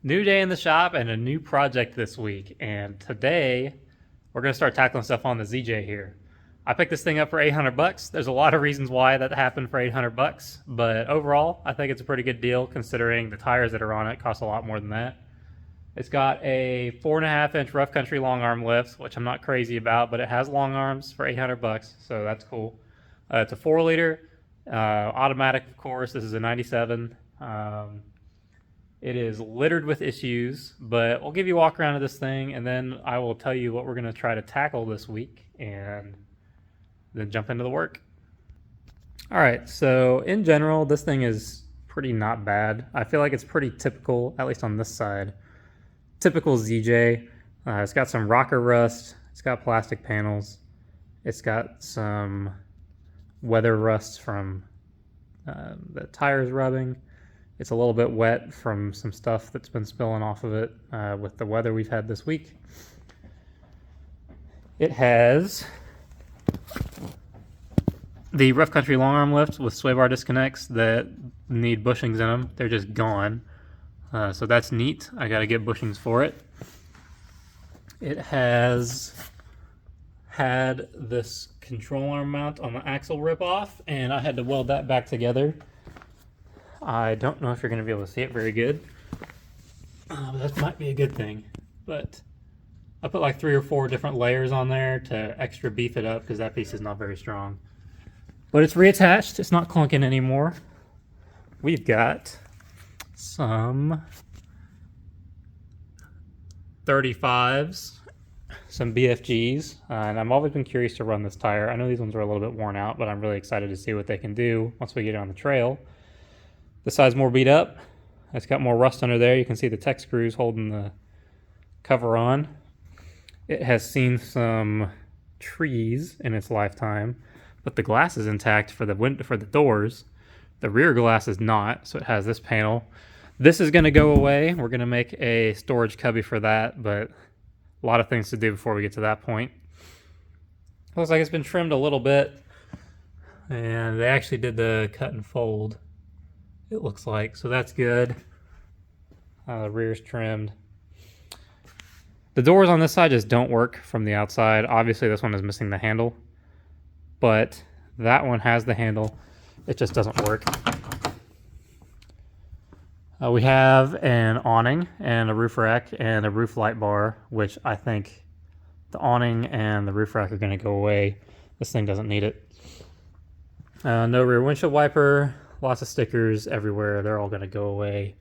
New day in the shop and a new project this week. And today we're going to start tackling stuff on the ZJ here. I picked this thing up for 800 bucks. There's a lot of reasons why that happened for 800 bucks, but overall, I think it's a pretty good deal considering the tires that are on it cost a lot more than that. It's got a 4.5-inch rough country long arm lift, which I'm not crazy about, but it has long arms for 800 bucks, so that's cool. It's a 4-liter, automatic, of course. This is a 97. It is littered with issues, but we'll give you a walk around of this thing, and then I will tell you what we're going to try to tackle this week, and then jump into the work. All right, so in general, this thing is pretty not bad. I feel like it's pretty typical, at least on this side. Typical ZJ. It's got some rocker rust. It's got plastic panels. It's got some weather rust from the tires rubbing. It's a little bit wet from some stuff that's been spilling off of it with the weather we've had this week. It has the rough country long arm lift with sway bar disconnects that need bushings in them. They're just gone. So that's neat. I gotta get bushings for it. It has had this control arm mount on the axle rip off, and I had to weld that back together. I don't know if you're going to be able to see it very good. That might be a good thing. But I put like 3 or 4 different layers on there to extra beef it up because that piece is not very strong. But it's reattached. It's not clunking anymore. We've got some 35s, some BFGs, and I've always been curious to run this tire. I know these ones are a little bit worn out, but I'm really excited to see what they can do once we get on the trail. The side's more beat up. It's got more rust under there. You can see the tech screws holding the cover on. It has seen some trees in its lifetime, but the glass is intact for the doors. The rear glass is not, so it has this panel. This is going to go away. We're going to make a storage cubby for that, but a lot of things to do before we get to that point. Looks like it's been trimmed a little bit, and they actually did the cut and fold, it looks like, so that's good. The rear's trimmed. The doors on this side just don't work from the outside. Obviously this one is missing the handle, but that one has the handle. It just doesn't work. We have an awning and a roof rack and a roof light bar, which I think the awning and the roof rack are going to go away. This thing doesn't need it. No rear windshield wiper. Lots of stickers everywhere. They're all going to go away.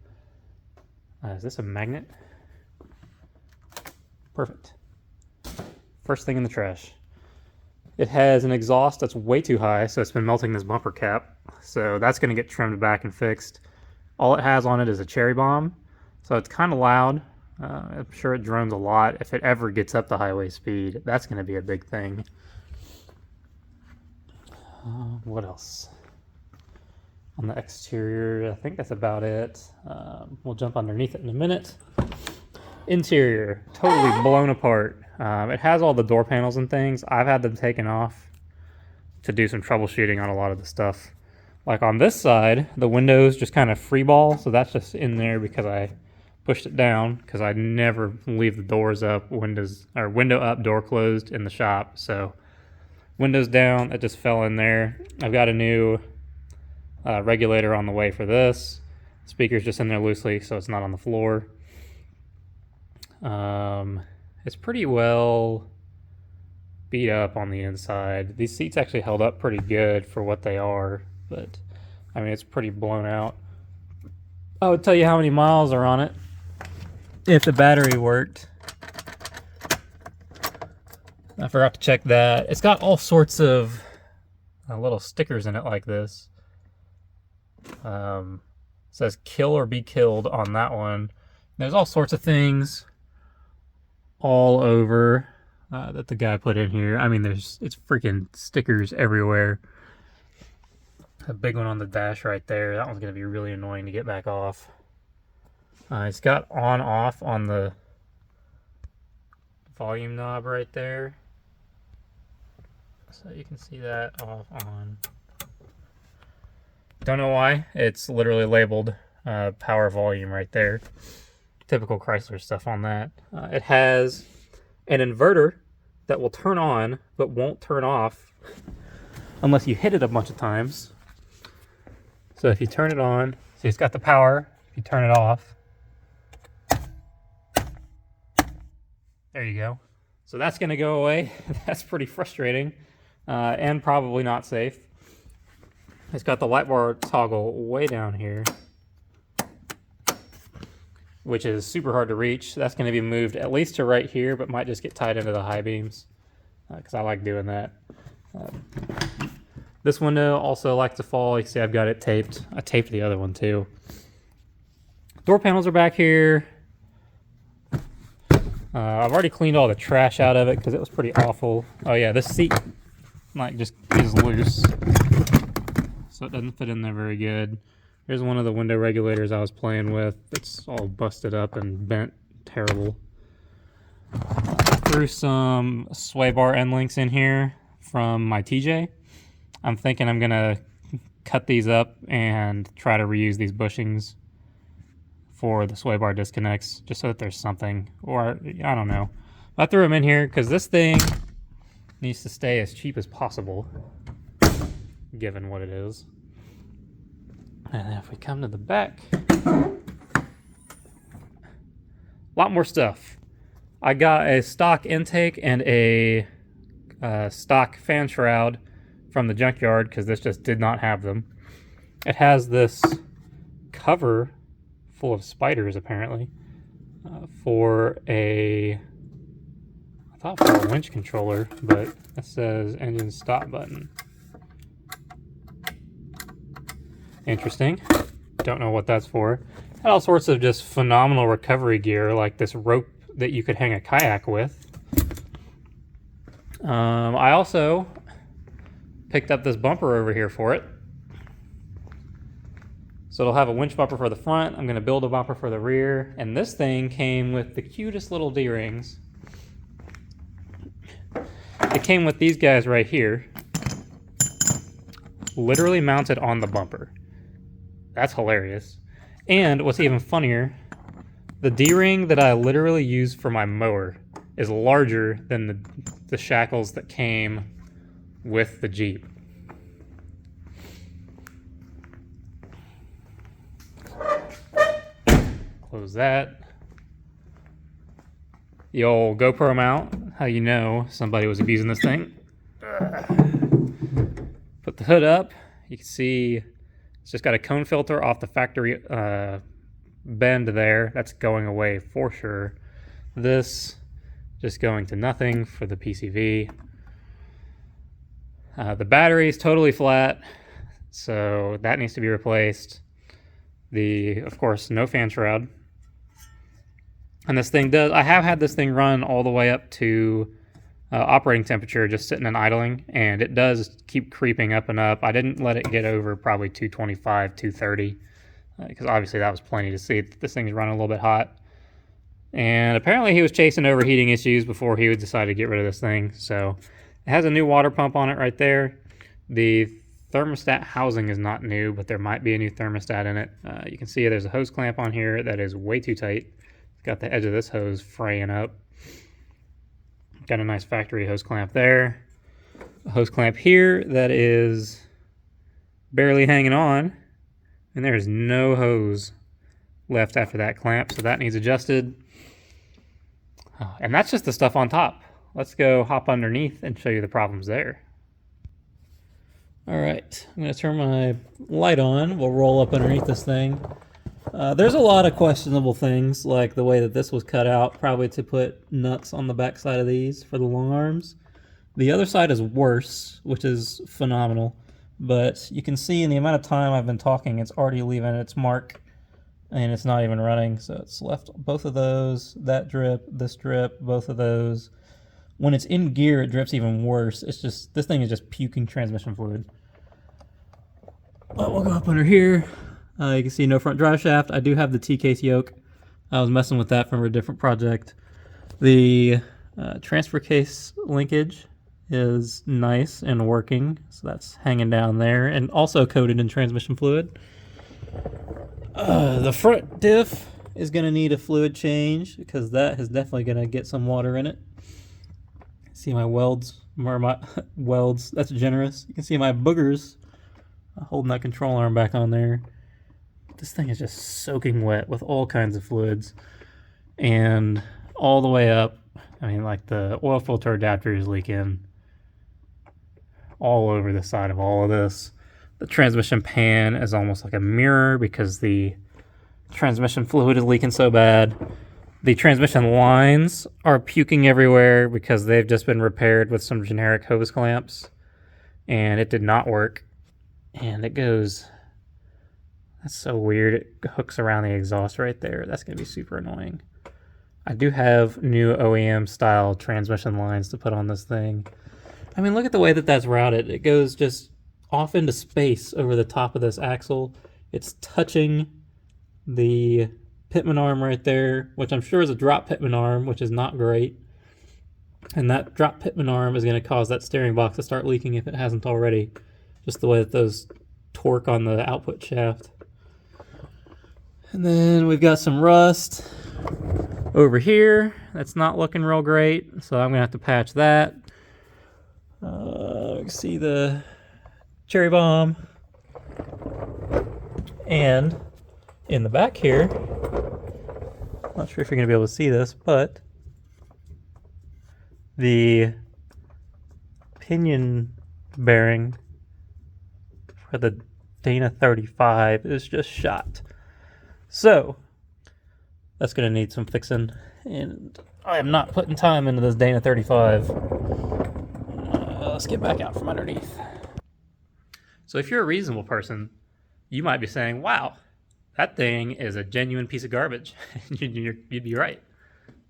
Is this a magnet? Perfect. First thing in the trash. It has an exhaust that's way too high, so it's been melting this bumper cap. So that's going to get trimmed back and fixed. All it has on it is a cherry bomb, so it's kind of loud. I'm sure it drones a lot. If it ever gets up to highway speed, that's going to be a big thing. What else? On the exterior, I think that's about it. We'll jump underneath it in a minute. Interior, totally blown apart. It has all the door panels and things. I've had them taken off to do some troubleshooting on a lot of the stuff. Like on this side, the windows just kind of free ball, so that's just in there because I pushed it down, because I never leave the doors up, window up, door closed in the shop. So windows down, it just fell in there. I've got a new regulator on the way for this. Speaker's just in there loosely, so it's not on the floor. It's pretty well beat up on the inside. These seats actually held up pretty good for what they are, but I mean, it's pretty blown out. I would tell you how many miles are on it if the battery worked. I forgot to check that. It's got all sorts of little stickers in it like this. It says kill or be killed on that one. There's all sorts of things all over that the guy put in here. I mean, it's freaking stickers everywhere. A big one on the dash right there. That one's going to be really annoying to get back off. It's got on off on the volume knob right there. So you can see that off on. Don't know why. It's literally labeled power volume right there. typical Chrysler stuff on that. It has an inverter that will turn on but won't turn off unless you hit it a bunch of times. So if you turn it on, see it's got the power. If you turn it off, there you go. So that's going to go away. That's pretty frustrating and probably not safe. It's got the light bar toggle way down here, which is super hard to reach. That's going to be moved at least to right here, but might just get tied into the high beams because I like doing that. This window also likes to fall. You see I've got it taped. I taped the other one too. Door panels are back here. I've already cleaned all the trash out of it because it was pretty awful. Oh yeah, this seat like just is loose, so it doesn't fit in there very good. Here's one of the window regulators I was playing with. It's all busted up and bent terrible. Threw some sway bar end links in here from my TJ. I'm thinking I'm gonna cut these up and try to reuse these bushings for the sway bar disconnects, just so that there's something, or I don't know. I threw them in here because this thing needs to stay as cheap as possible, given what it is. And then if we come to the back, a lot more stuff. I got a stock intake and a stock fan shroud from the junkyard because this just did not have them. It has this cover full of spiders apparently for a, I thought for a winch controller, but it says engine stop button. Interesting. Don't know what that's for. And all sorts of just phenomenal recovery gear, like this rope that you could hang a kayak with. I also picked up this bumper over here for it. So it'll have a winch bumper for the front. I'm going to build a bumper for the rear. And this thing came with the cutest little D-rings. It came with these guys right here, literally mounted on the bumper. That's hilarious. And what's even funnier, the D-ring that I literally use for my mower is larger than the shackles that came with the Jeep. Close that. The old GoPro mount, how you know somebody was abusing this thing. Put the hood up. You can see it's just got a cone filter off the factory bend there. That's going away for sure. This just going to nothing for the PCV. The battery is totally flat, so that needs to be replaced. Of course, no fan shroud. And this thing does, I have had this thing run all the way up to operating temperature, just sitting and idling, and it does keep creeping up and up. I didn't let it get over probably 225, 230, because obviously that was plenty to see. This thing's running a little bit hot. And apparently he was chasing overheating issues before he would decide to get rid of this thing. So it has a new water pump on it right there. The thermostat housing is not new, but there might be a new thermostat in it. You can see there's a hose clamp on here that is way too tight. It's got the edge of this hose fraying up. Got a nice factory hose clamp there. A hose clamp here that is barely hanging on. And there's no hose left after that clamp, so that needs adjusted. And that's just the stuff on top. Let's go hop underneath and show you the problems there. All right, I'm gonna turn my light on. We'll roll up underneath this thing. There's a lot of questionable things, like the way that this was cut out, probably to put nuts on the back side of these for the long arms. The other side is worse, which is phenomenal. But you can see in the amount of time I've been talking, it's already leaving its mark, and it's not even running. So it's left both of those, that drip, this drip, both of those. When it's in gear, it drips even worse. It's just, this thing is just puking transmission fluid. But we'll go up under here. You can see no front drive shaft. I do have the T-case yoke. I was messing with that from a different project. The transfer case linkage is nice and working, so that's hanging down there and also coated in transmission fluid. The front diff is going to need a fluid change because that is definitely going to get some water in it. See my welds, my welds, that's generous. You can see my boogers holding that control arm back on there. This thing is just soaking wet with all kinds of fluids. And all the way up, I mean, like the oil filter adapter is leaking all over the side of all of this. The transmission pan is almost like a mirror because the transmission fluid is leaking so bad. The transmission lines are puking everywhere because they've just been repaired with some generic hose clamps. And it did not work. And it goes... That's so weird. It hooks around the exhaust right there. That's going to be super annoying. I do have new OEM style transmission lines to put on this thing. I mean, look at the way that that's routed. It goes just off into space over the top of this axle. It's touching the pitman arm right there, which I'm sure is a drop pitman arm, which is not great. And that drop pitman arm is going to cause that steering box to start leaking if it hasn't already. Just the way that those torque on the output shaft. And then we've got some rust over here. That's not looking real great, so I'm gonna have to patch that. You can see the cherry bomb. And in the back here, not sure if you're gonna be able to see this, but the pinion bearing for the Dana 35 is just shot. So, that's going to need some fixing, and I am not putting time into this Dana 35. Let's get back out from underneath. So if you're a reasonable person, you might be saying, wow, that thing is a genuine piece of garbage. You'd be right.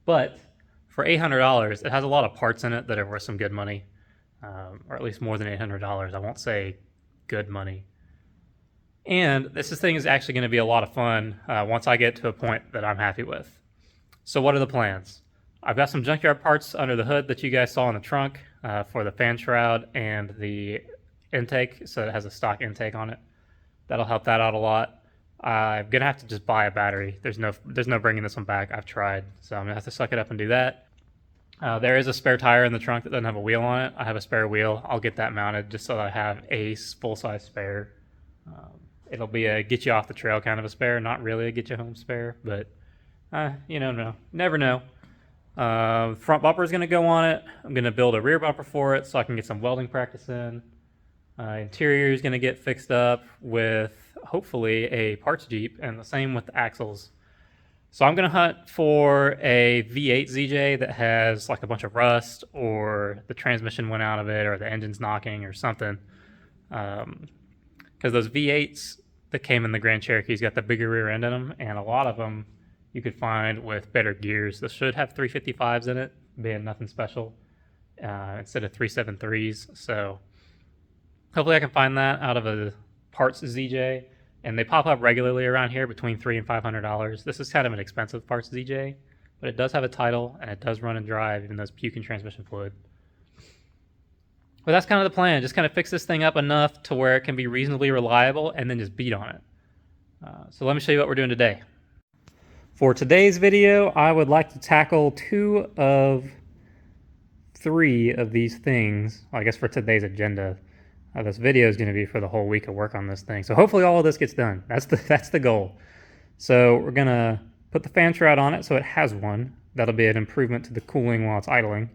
But for $800, it has a lot of parts in it that are worth some good money, or at least more than $800. I won't say good money. And this thing is actually going to be a lot of fun once I get to a point that I'm happy with. So what are the plans? I've got some junkyard parts under the hood that you guys saw in the trunk for the fan shroud and the intake, so it has a stock intake on it. That'll help that out a lot. I'm going to have to just buy a battery. There's no bringing this one back. I've tried, so I'm going to have to suck it up and do that. There is a spare tire in the trunk that doesn't have a wheel on it. I have a spare wheel. I'll get that mounted just so that I have a full-size spare. It'll be a get you off the trail kind of a spare, not really a get you home spare, but you know, never know. Front bumper is going to go on it. I'm going to build a rear bumper for it so I can get some welding practice in. Interior is going to get fixed up with hopefully a parts Jeep, and the same with the axles. So I'm going to hunt for a V8 ZJ that has like a bunch of rust, or the transmission went out of it, or the engine's knocking or something. Because those V8s that came in the Grand Cherokee's got the bigger rear end in them, and a lot of them you could find with better gears. This should have 355s in it, being nothing special, instead of 373s. So hopefully I can find that out of a parts ZJ, and they pop up regularly around here between $300 and $500. This is kind of an expensive parts ZJ, but it does have a title, and it does run and drive, even though it's puking transmission fluid. But that's kind of the plan. Just kind of fix this thing up enough to where it can be reasonably reliable and then just beat on it. So let me show you what we're doing today. For today's video, I would like to tackle 2 of 3 of these things. Well, I guess for today's agenda. This video is going to be for the whole week of work on this thing. So hopefully all of this gets done. That's the goal. So we're going to put the fan shroud on it so it has one. That'll be an improvement to the cooling while it's idling.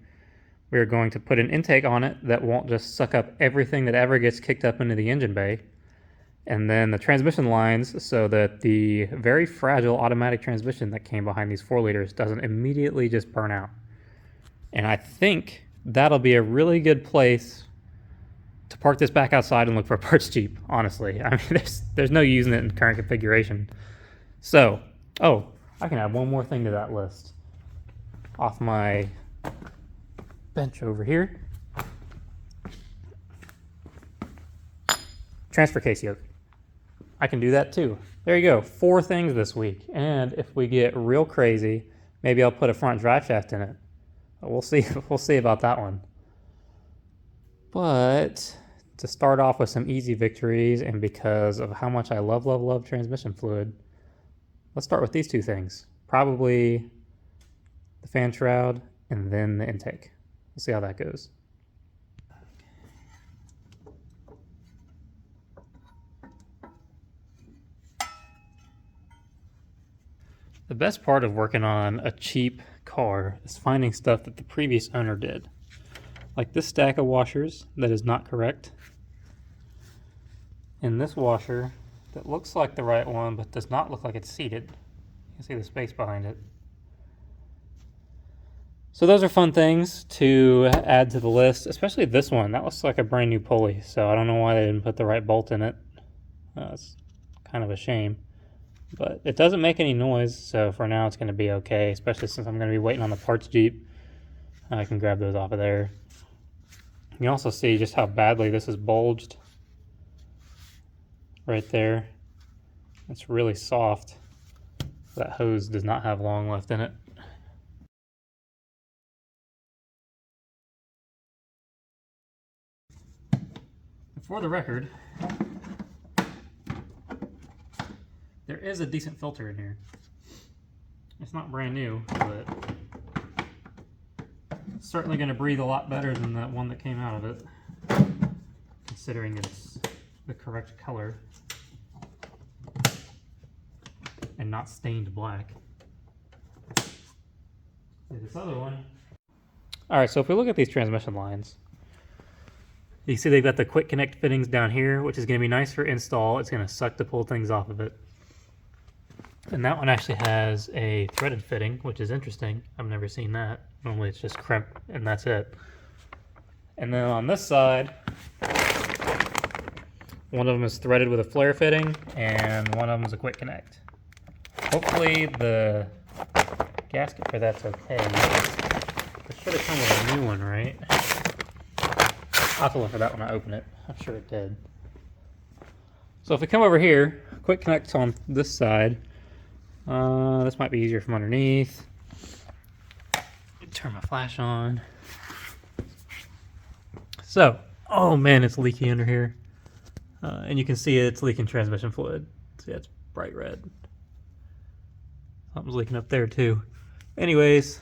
We're going to put an intake on it that won't just suck up everything that ever gets kicked up into the engine bay. And then the transmission lines so that the very fragile automatic transmission that came behind these 4 liters doesn't immediately just burn out. And I think that'll be a really good place to park this back outside and look for a parts Jeep, honestly. I mean, there's no using it in current configuration. So, oh, I can add one more thing to that list. Off my bench over here. Transfer case yoke. I can do that too. There you go, 4 things this week. And if we get real crazy, maybe I'll put a front drive shaft in it. We'll see. We'll see about that one. But to start off with some easy victories, and because of how much I love transmission fluid, Let's start with these two things. Probably the fan shroud and then the intake. We'll see how that goes. The best part of working on a cheap car is finding stuff that the previous owner did. Like this stack of washers that is not correct. And this washer that looks like the right one but does not look like it's seated. You can see the space behind it. So those are fun things to add to the list, especially this one. That looks like a brand new pulley, so I don't know why they didn't put the right bolt in it. It's kind of a shame. But it doesn't make any noise, so for now it's going to be okay, especially since I'm going to be waiting on the parts Jeep. I can grab those off of there. You can also see just how badly this is bulged. Right there. It's really soft. That hose does not have long left in it. For the record, there is a decent filter in here. It's not brand new, but it's certainly going to breathe a lot better than that one that came out of it, considering it's the correct color and not stained black. This other one. Alright, so if we look at these transmission lines, you see they've got the quick connect fittings down here, which is going to be nice for install. It's going to suck to pull things off of it. And that one actually has a threaded fitting, which is interesting. I've never seen that. Normally it's just crimp and that's it. And then on this side, one of them is threaded with a flare fitting and one of them is a quick connect. Hopefully the gasket for that's okay. It should have come with a new one, right? I'll have to look for that when I open it. I'm sure it did. So if we come over here, quick connects on this side. This might be easier from underneath. Turn my flash on. So, oh man, it's leaky under here. And you can see it's leaking transmission fluid. See, it's bright red. Something's leaking up there too. Anyways,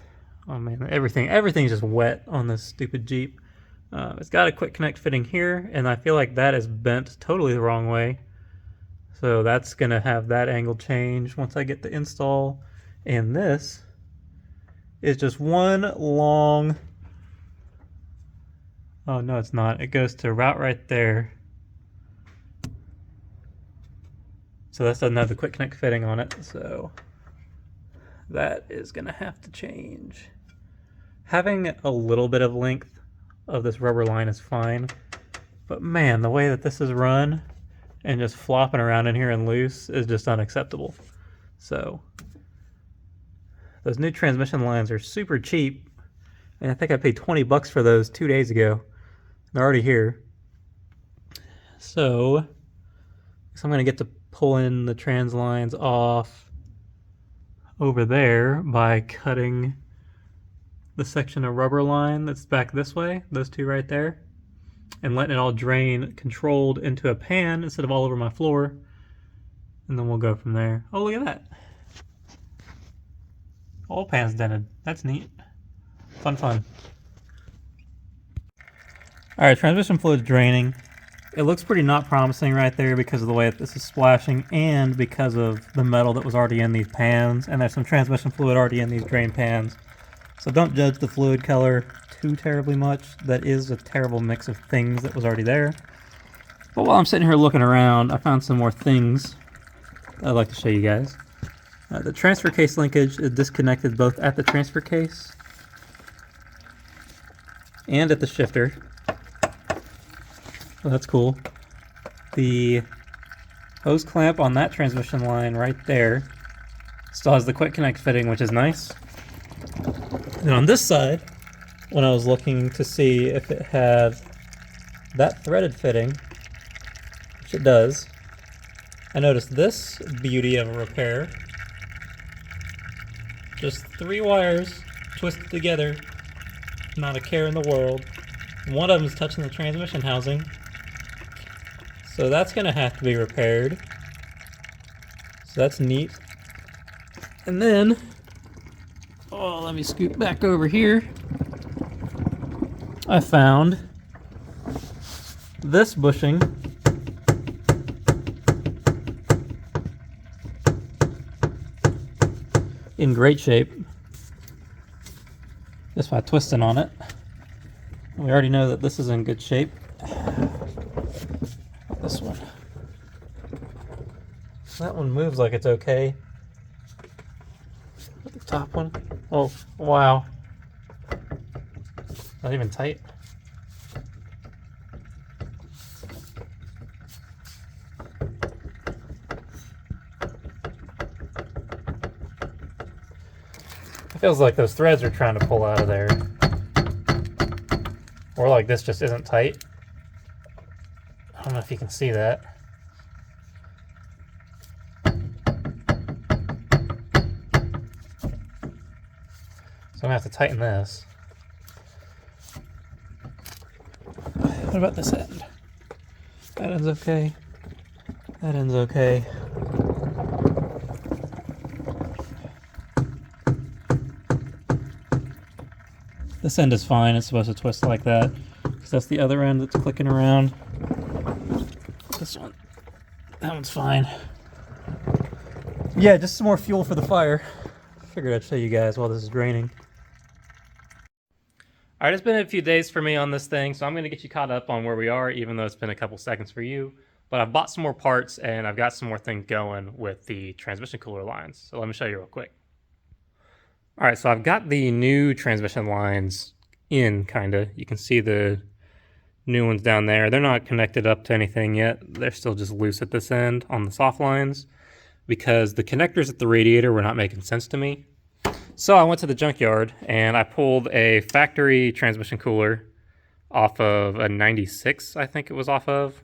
oh man, everything's just wet on this stupid Jeep. It's got a quick connect fitting here, and I feel like that is bent totally the wrong way. So that's going to have that angle change once I get the install. And this is just one long... Oh, no, it's not. It goes to route right there. So this doesn't have the quick connect fitting on it, so that is going to have to change. Having a little bit of length of this rubber line is fine, but man, the way that this is run and just flopping around in here and loose is just unacceptable. So those new transmission lines are super cheap, and I think I paid 20 bucks for those 2 days ago. They're already here. So I'm going to get to pulling the trans lines off over there by cutting the section of rubber line that's back this way, those two right there, and letting it all drain controlled into a pan instead of all over my floor, and then we'll go from there. Oh, look at that. All pan's dented. That's neat. Fun. Alright, transmission fluid's draining. It looks pretty not promising right there because of the way that this is splashing and because of the metal that was already in these pans, and there's some transmission fluid already in these drain pans. So don't judge the fluid color too terribly much. That is a terrible mix of things that was already there. But while I'm sitting here looking around, I found some more things I'd like to show you guys. The transfer case linkage is disconnected both at the transfer case and at the shifter. Well, that's cool. The hose clamp on that transmission line right there still has the quick connect fitting, which is nice. And on this side, when I was looking to see if it had that threaded fitting, which it does, I noticed this beauty of a repair. Just 3 wires twisted together, not a care in the world. One of them is touching the transmission housing, so that's going to have to be repaired. So that's neat. And then, oh, let me scoot back over here. I found this bushing in great shape just by twisting on it. We already know that this is in good shape. This one. That one moves like it's okay. The top one. Oh, wow. Not even tight. It feels like those threads are trying to pull out of there. Or like this just isn't tight. I don't know if you can see that. So I'm gonna have to tighten this. What about this end? That end's okay. That end's okay. This end is fine. It's supposed to twist like that because that's the other end that's clicking around. This one, that one's fine. Yeah, just some more fuel for the fire. Figured I'd show you guys while this is draining. All right, it's been a few days for me on this thing, so I'm going to get you caught up on where we are, even though it's been a couple seconds for you. But I've bought some more parts, and I've got some more things going with the transmission cooler lines. So let me show you real quick. All right, so I've got the new transmission lines in, kind of. You can see the new ones down there. They're not connected up to anything yet. They're still just loose at this end on the soft lines because the connectors at the radiator were not making sense to me. So I went to the junkyard and I pulled a factory transmission cooler off of a 96, I think it was off of.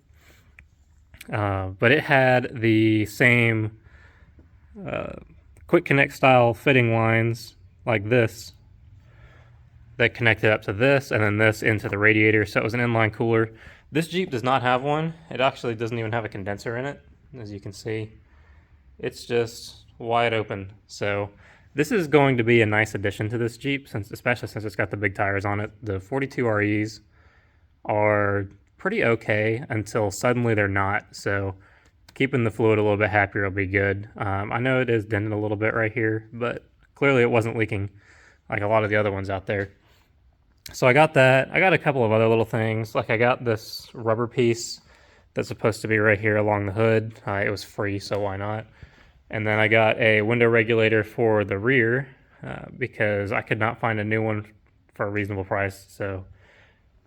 But it had the same quick connect style fitting lines like this that connected up to this and then this into the radiator. So it was an inline cooler. This Jeep does not have one. It actually doesn't even have a condenser in it, as you can see. It's just wide open. So this is going to be a nice addition to this Jeep, especially since it's got the big tires on it. The 42 REs are pretty okay until suddenly they're not. So keeping the fluid a little bit happier will be good. I know it is dented a little bit right here, but clearly it wasn't leaking like a lot of the other ones out there. So I got that. I got a couple of other little things. Like I got this rubber piece that's supposed to be right here along the hood. It was free, so why not? And then I got a window regulator for the rear because I could not find a new one for a reasonable price. So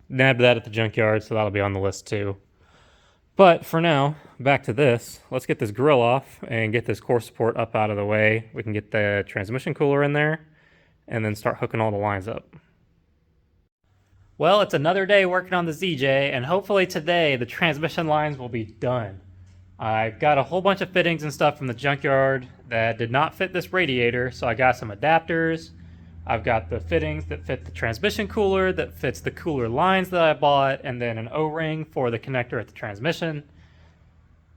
nabbed that at the junkyard, so that'll be on the list too. But for now, back to this. Let's get this grill off and get this core support up out of the way. We can get the transmission cooler in there and then start hooking all the lines up. Well, it's another day working on the ZJ, and hopefully today the transmission lines will be done. I got a whole bunch of fittings and stuff from the junkyard that did not fit this radiator, so I got some adapters. I've got the fittings that fit the transmission cooler, that fits the cooler lines that I bought, and then an O-ring for the connector at the transmission.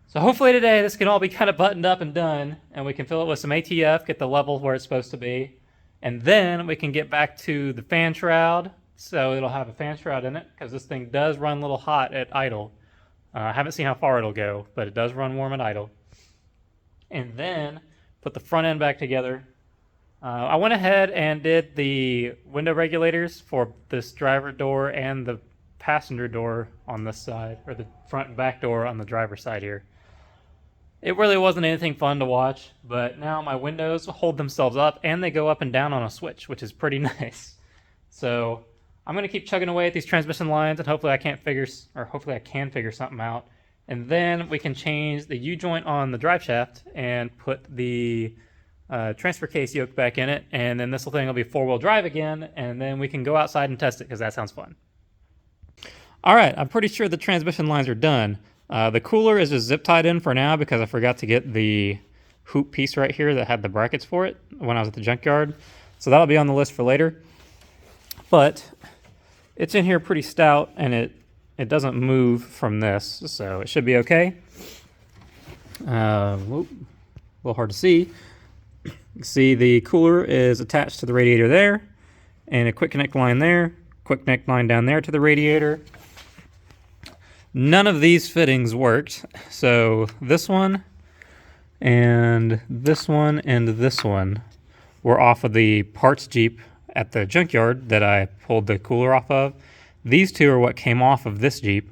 So hopefully today this can all be kind of buttoned up and done, and we can fill it with some ATF, get the level where it's supposed to be, and then we can get back to the fan shroud. So it'll have a fan shroud in it, because this thing does run a little hot at idle. I haven't seen how far it'll go, but it does run warm at idle. And then put the front end back together. I went ahead and did the window regulators for this driver door and the passenger door on this side, or the front and back door on the driver's side here. It really wasn't anything fun to watch, but now my windows hold themselves up and they go up and down on a switch, which is pretty nice. So I'm going to keep chugging away at these transmission lines, and hopefully I can figure something out. And then we can change the U-joint on the drive shaft and put the transfer case yoke back in it, and then this whole thing will be four-wheel drive again, and then we can go outside and test it, because that sounds fun. All right, I'm pretty sure the transmission lines are done. The cooler is just zip tied in for now because I forgot to get the hoop piece right here that had the brackets for it when I was at the junkyard. So that'll be on the list for later. But it's in here pretty stout, and it doesn't move from this, so it should be okay. A little hard to see, You can see the cooler is attached to the radiator there, and a quick connect line there, quick connect line down there to the radiator. None of these fittings worked, so this one and this one and this one were off of the parts Jeep at the junkyard that I pulled the cooler off of. These two are what came off of this Jeep.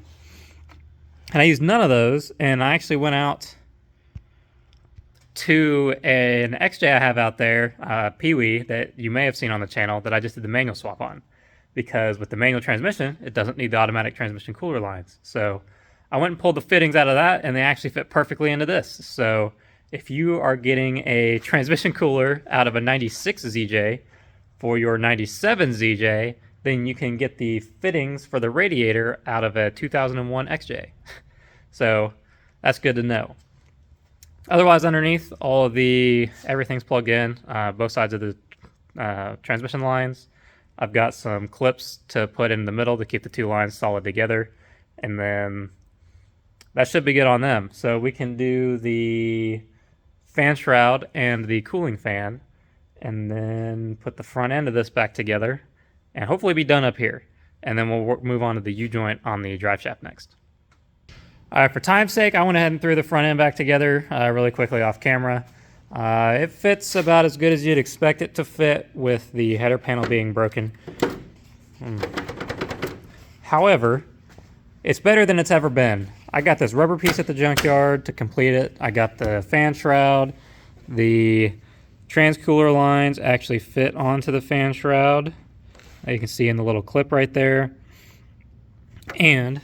And I used none of those, and I actually went out to an XJ I have out there, Pee-wee, that you may have seen on the channel, that I just did the manual swap on. Because with the manual transmission, it doesn't need the automatic transmission cooler lines. So I went and pulled the fittings out of that, and they actually fit perfectly into this. So if you are getting a transmission cooler out of a 96 ZJ for your 97 ZJ, then you can get the fittings for the radiator out of a 2001 XJ. So that's good to know. Otherwise, underneath, everything's plugged in, both sides of the transmission lines. I've got some clips to put in the middle to keep the two lines solid together, and then that should be good on them. So we can do the fan shroud and the cooling fan, and then put the front end of this back together, and hopefully be done up here. And then we'll move on to the U-joint on the drive shaft next. All right, for time's sake, I went ahead and threw the front end back together really quickly off camera. It fits about as good as you'd expect it to fit with the header panel being broken. However, it's better than it's ever been. I got this rubber piece at the junkyard to complete it. I got the fan shroud. The trans cooler lines actually fit onto the fan shroud. You can see in the little clip right there. And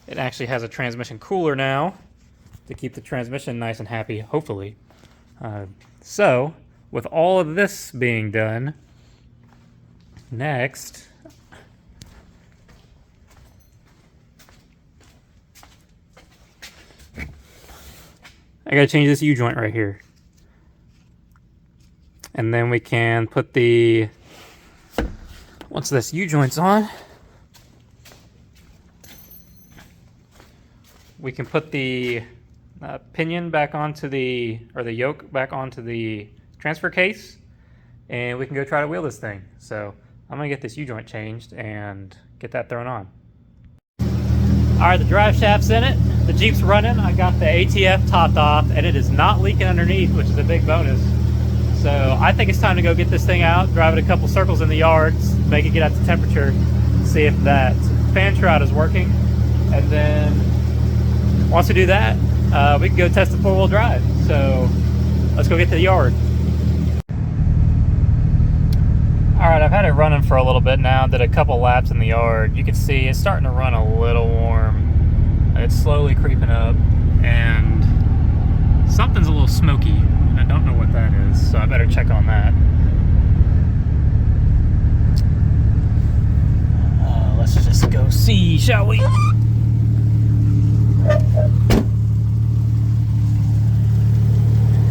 it actually has a transmission cooler now to keep the transmission nice and happy, hopefully. So, with all of this being done, next, I gotta change this U-joint right here. And then we can put once this U-joint's on, we can put the pinion back onto the yoke back onto the transfer case, and we can go try to wheel this thing. So I'm gonna get this U-joint changed and get that thrown on. All right, the drive shaft's in it. The Jeep's running. I got the ATF topped off, and it is not leaking underneath, which is a big bonus. So I think it's time to go get this thing out, drive it a couple circles in the yards, make it get out to temperature, see if that fan shroud is working, and then once we do that, we can go test the four-wheel drive. So let's go get to the yard. All right, I've had it running for a little bit now, did a couple laps in the yard. You can see it's starting to run a little warm. It's slowly creeping up, and something's a little smoky. I don't know what that is, so I better check on that. Let's just go see, shall we?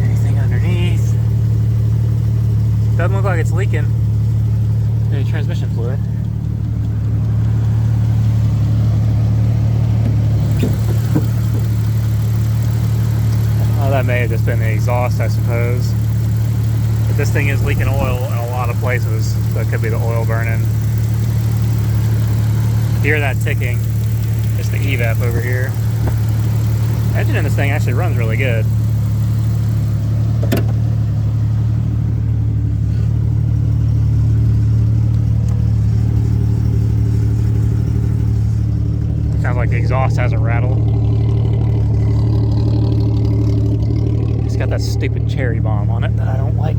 Anything underneath? Doesn't look like it's leaking any transmission fluid. Oh, that may have just been the exhaust, I suppose. But this thing is leaking oil in a lot of places, so it could be the oil burning. You hear that ticking? It's the evap over here. The engine in this thing actually runs really good. Sounds like the exhaust has a rattle. It's got that stupid cherry bomb on it that I don't like.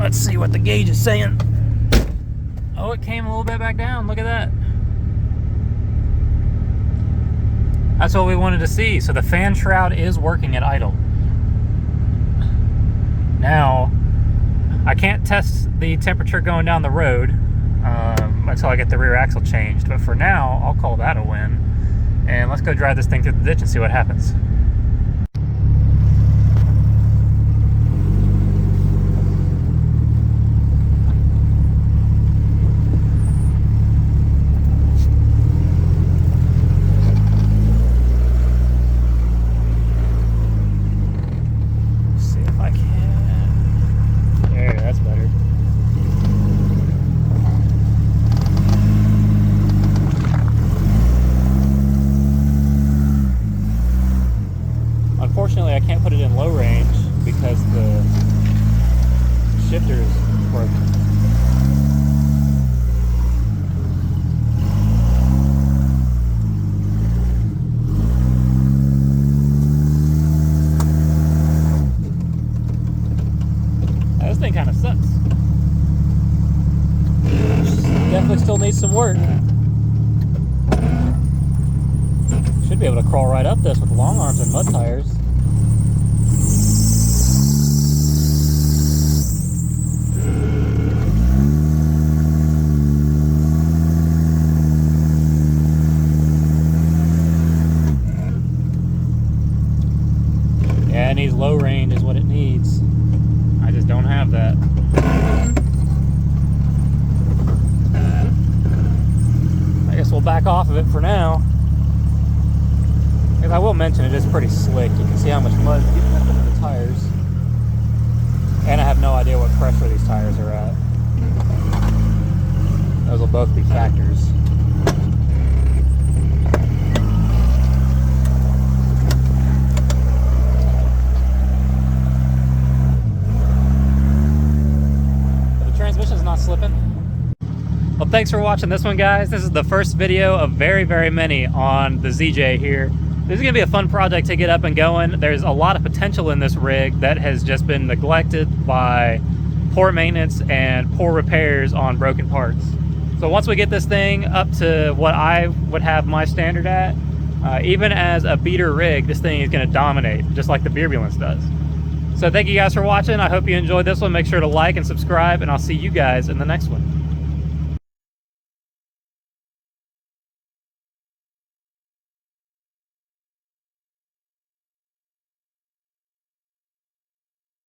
Let's see what the gauge is saying. Oh, it came a little bit back down. Look at that. That's what we wanted to see. So the fan shroud is working at idle. Now, I can't test the temperature going down the road until I get the rear axle changed. But for now, I'll call that a win. And let's go drive this thing through the ditch and see what happens. deflector is broken. Now, this thing kind of sucks. Definitely still needs some work. Should be able to crawl right up this with long arms and mud tires. Yeah, it needs low range is what it needs. I just don't have that. I guess we'll back off of it for now. And I will mention it is pretty slick. You can see how much mud is getting up into the tires. And I have no idea what pressure these tires are at. Those will both be factors. But the transmission's not slipping. Well, thanks for watching this one, guys. This is the first video of very, very many on the ZJ here. This is going to be a fun project to get up and going. There's a lot of potential in this rig that has just been neglected by poor maintenance and poor repairs on broken parts. So once we get this thing up to what I would have my standard at, even as a beater rig, this thing is going to dominate, just like the Beerbulance does. So thank you guys for watching. I hope you enjoyed this one. Make sure to like and subscribe, and I'll see you guys in the next one.